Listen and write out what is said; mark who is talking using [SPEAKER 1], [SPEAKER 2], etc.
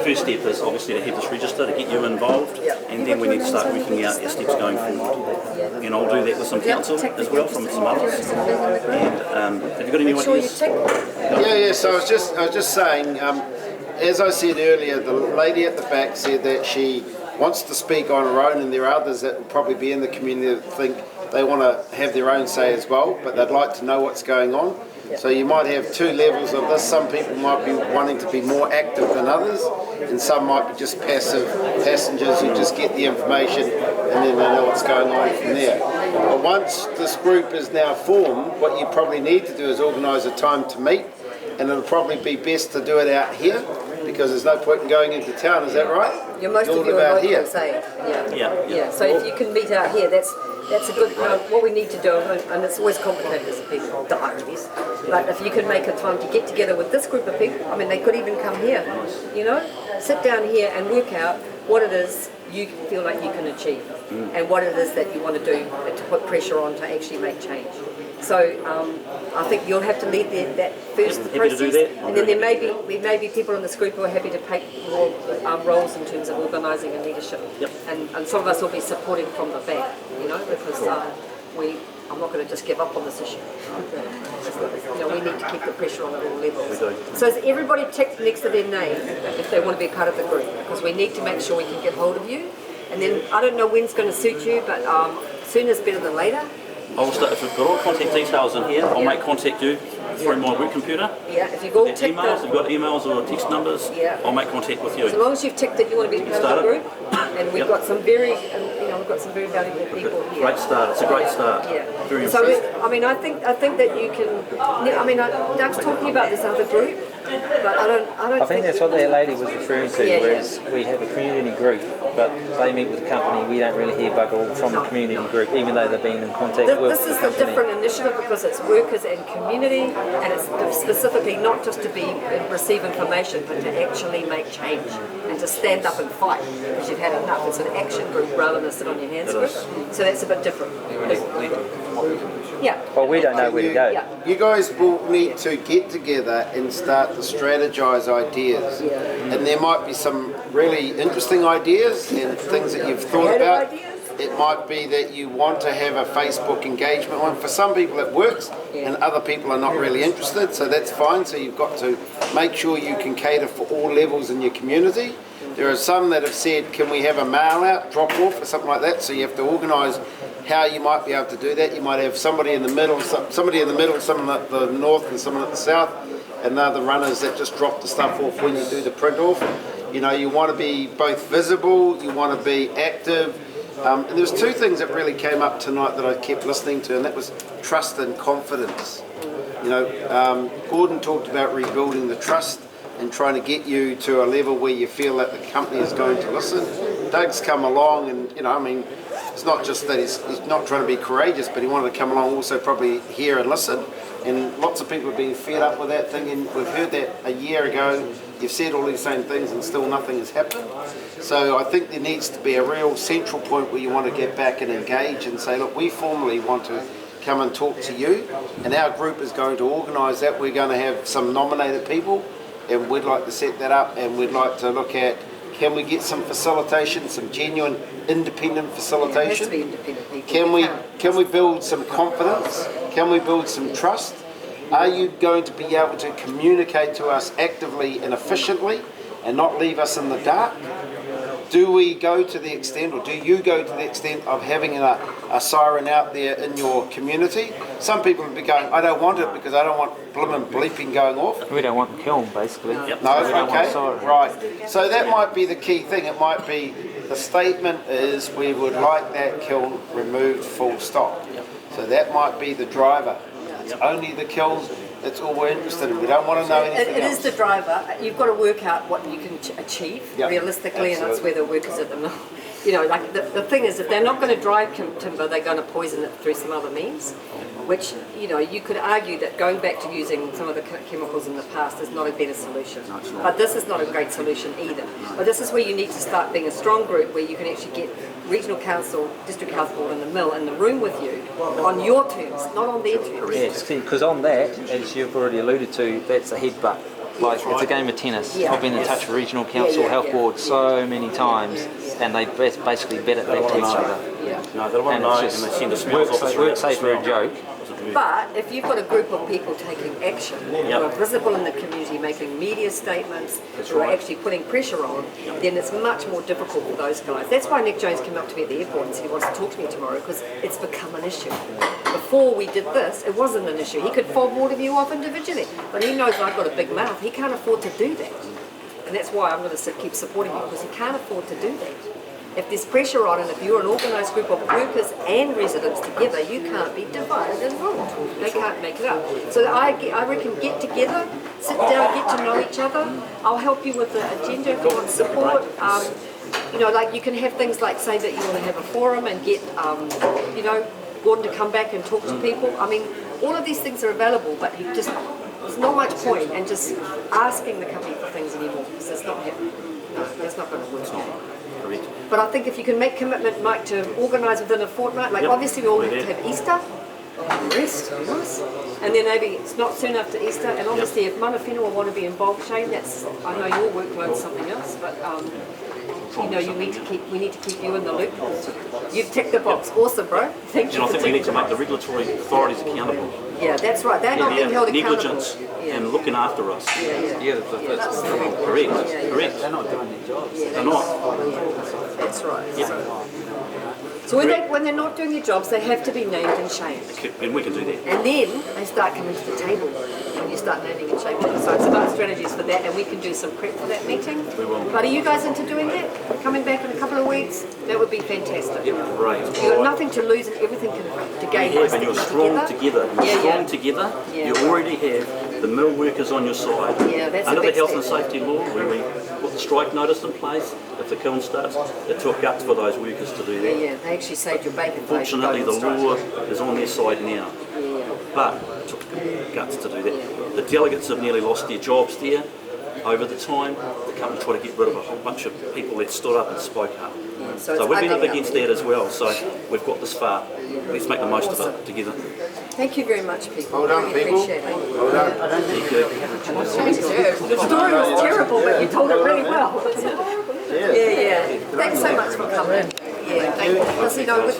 [SPEAKER 1] first step is obviously to have this register, to get you involved, and then we need to start working out our steps going forward. And I'll do that with some council as well from some others. And have you got any ideas?
[SPEAKER 2] Yeah. So I was just saying, as I said earlier, the lady at the back said that she wants to speak on her own, and there are others that will probably be in the community that think they want to have their own say as well, but they'd like to know what's going on. So you might have two levels of this. Some people might be wanting to be more active than others, and some might be just passive passengers who just get the information and then they know what's going on from there. But once this group is now formed, what you probably need to do is organise a time to meet, and it'll probably be best to do it out here, because there's no point in going into town, is that right?
[SPEAKER 3] Yeah, most of you are local, say.
[SPEAKER 1] Yeah.
[SPEAKER 3] So if you can meet out here, that's a good, what we need to do, and it's always complicated as people, diaries, but if you can make a time to get together with this group of people, I mean, they could even come here, you know, sit down here and work out what it is you feel like you can achieve, and what it is that you want to do to put pressure on to actually make change. So I think you'll have to lead that first process, and then there may be people in this group who are happy to take more roles in terms of organising and leadership, and some of us will be supporting from the back, you know, because I'm not going to just give up on this issue. You know, we need to keep the pressure on at all levels. So is everybody ticked next to their name if they want to be part of the group? Because we need to make sure we can get hold of you. And then I don't know when's going to suit you, but sooner is better than later.
[SPEAKER 1] I'll start, if we've got all contact details in here, I'll make contact you through my work computer.
[SPEAKER 3] Yeah, if you've all ticked
[SPEAKER 1] emails, if you've got emails or text numbers, I'll make contact with you.
[SPEAKER 3] As long as you've ticked that you want to be part of the group, and we've got some very, we've got some very valuable people here.
[SPEAKER 1] Great start. It's a great start.
[SPEAKER 3] Yeah.
[SPEAKER 1] Very
[SPEAKER 3] so
[SPEAKER 1] impressive.
[SPEAKER 3] I mean, I think that you can. I mean, Doug's talking about this other group, but I don't.
[SPEAKER 4] I think that's what that lady was referring to. Whereas we have a community group, but they meet with the company. We don't really hear bugger all from the community group, even though they've been in contact with.
[SPEAKER 3] This is a different initiative because it's workers and community, and it's specifically not just to receive information, but to actually make change and to stand up and fight because you've had enough. It's an action group rather than a sit on your hands group. So that's a bit different. Yeah.
[SPEAKER 4] Well, we don't know where to go.
[SPEAKER 3] Yeah.
[SPEAKER 2] You guys will need to get together and start to strategise ideas. And there might be some really interesting ideas and things that you've thought about. It might be that you want to have a Facebook engagement one. For some people it works, and other people are not really interested, so that's fine. So you've got to make sure you can cater for all levels in your community. There are some that have said, can we have a mail out, drop off or something like that, so you have to organise how you might be able to do that. You might have somebody in the middle, someone at the north and someone at the south, and they're the runners that just drop the stuff off when you do the print off. You know, you want to be both visible, you want to be active. And there's two things that really came up tonight that I kept listening to, and that was trust and confidence. You know, Gordon talked about rebuilding the trust and trying to get you to a level where you feel that the company is going to listen. Doug's come along and, you know, I mean, it's not just that he's not trying to be courageous, but he wanted to come along also probably hear and listen. And lots of people have been fed up with that thing, and we've heard that a year ago. You've said all these same things and still nothing has happened. So I think there needs to be a real central point where you want to get back and engage and say, look, we formally want to come and talk to you, and our group is going to organise that. We're going to have some nominated people, and we'd like to set that up, and we'd like to look at, can we get some facilitation, some genuine independent facilitation?
[SPEAKER 3] Yeah, it has to be independent people.
[SPEAKER 2] Can we build some confidence? Can we build some trust? Are you going to be able to communicate to us actively and efficiently and not leave us in the dark? Do we go to the extent, or do you go to the extent of having a siren out there in your community? Some people will be going, I don't want it because I don't want blimmin' bleeping going off.
[SPEAKER 4] We don't want the kiln, basically.
[SPEAKER 2] No, okay, right. So that might be the key thing. It might be, the statement is we would like that kiln removed, full stop. So that might be the driver. It's only the kiln. That's all we're interested in. We don't want to know anything else.
[SPEAKER 3] It is the driver. You've got to work out what you can achieve realistically, and that's where the workers at the mill. You know, like the thing is, if they're not going to drive timber, they're going to poison it through some other means, which, you know, you could argue that going back to using some of the chemicals in the past is not a better solution. But this is not a great solution either. But this is where you need to start being a strong group where you can actually get regional council, district health board and the mill in the room with you on your terms, not on their terms.
[SPEAKER 4] Yes, because on that, as you've already alluded to, that's a headbutt. Like, it's a game of tennis.
[SPEAKER 3] Yeah.
[SPEAKER 4] I've been in touch with regional council, health board so many times, and they basically bet it back to each other.
[SPEAKER 3] Yeah.
[SPEAKER 1] No, they don't want to know, and they send a smells officer.
[SPEAKER 4] Work safe for a joke.
[SPEAKER 3] But if you've got a group of people taking action, who are visible in the community, making media statements, who are actually putting pressure on, then it's much more difficult for those guys. That's why Nick Jones came up to me at the airport and said he wants to talk to me tomorrow, because it's become an issue. Before we did this, it wasn't an issue. He could fob all of you off individually, but he knows I've got a big mouth. He can't afford to do that. And that's why I'm going to keep supporting him, because he can't afford to do that. If there's pressure on, and if you're an organised group of workers and residents together, you can't be divided and ruled. They can't make it up. So I reckon get together, sit down, get to know each other. I'll help you with the agenda if you want support. You know, like you can have things like say that you want to have a forum and get, you know, Gordon to come back and talk to people. I mean, all of these things are available, but you just, there's not much point in just asking the company for things anymore, because it's not happening. No, that's not going to work.
[SPEAKER 1] Correct.
[SPEAKER 3] But I think if you can make commitment, Mike, to organise within a fortnight, like obviously we all have to have Easter, rest, nice. And then maybe it's not soon after Easter, and obviously if Mana Whenua want to be involved, Shayne, that's, I know your workload's something else, but you know, we need to keep you in the loop. You've ticked the box, awesome, bro. Thank you.
[SPEAKER 1] And I think we need to make the regulatory authorities accountable.
[SPEAKER 3] Yeah, that's right. They're not being held accountable.
[SPEAKER 1] Negligence and looking after us.
[SPEAKER 4] Yeah, that's
[SPEAKER 1] Correct. Correct.
[SPEAKER 4] They're not doing their jobs.
[SPEAKER 1] They're not.
[SPEAKER 3] That's right.
[SPEAKER 1] Yeah.
[SPEAKER 3] So when they're not doing their jobs, they have to be named and shamed.
[SPEAKER 1] And we can do that.
[SPEAKER 3] And then they start coming to the table when you start naming and shaming them. So it's about strategies for that, and we can do some prep for that meeting.
[SPEAKER 1] We will.
[SPEAKER 3] But are you guys into doing that? Coming back in a couple of weeks? That would be fantastic.
[SPEAKER 1] Yeah, great.
[SPEAKER 3] You've got nothing to lose and everything to gain.
[SPEAKER 1] And you're strong together. You're strong together.
[SPEAKER 3] Yeah.
[SPEAKER 1] You already have the mill workers on your side.
[SPEAKER 3] Yeah, that's
[SPEAKER 1] Under
[SPEAKER 3] a
[SPEAKER 1] the
[SPEAKER 3] big
[SPEAKER 1] health and
[SPEAKER 3] step.
[SPEAKER 1] safety law, when we put the strike notice in place, if the kiln starts, it took guts for those workers to do that.
[SPEAKER 3] Yeah, they actually saved your bacon.
[SPEAKER 1] Fortunately, the law is on their side now. But it took guts to do that. The delegates have nearly lost their jobs there. Over the time, the company tried to get rid of a whole bunch of people that stood up and spoke up. So we've been up against that as well. So we've got this far. Let's make the most of it together.
[SPEAKER 3] Thank you very much, people.
[SPEAKER 2] Well done,
[SPEAKER 3] really
[SPEAKER 2] people.
[SPEAKER 3] Appreciate it.
[SPEAKER 2] Well done.
[SPEAKER 1] Thank you.
[SPEAKER 3] The story was terrible, but you told it really well. Yeah. Thanks so much for coming. Yeah, thank you. Because, you know, with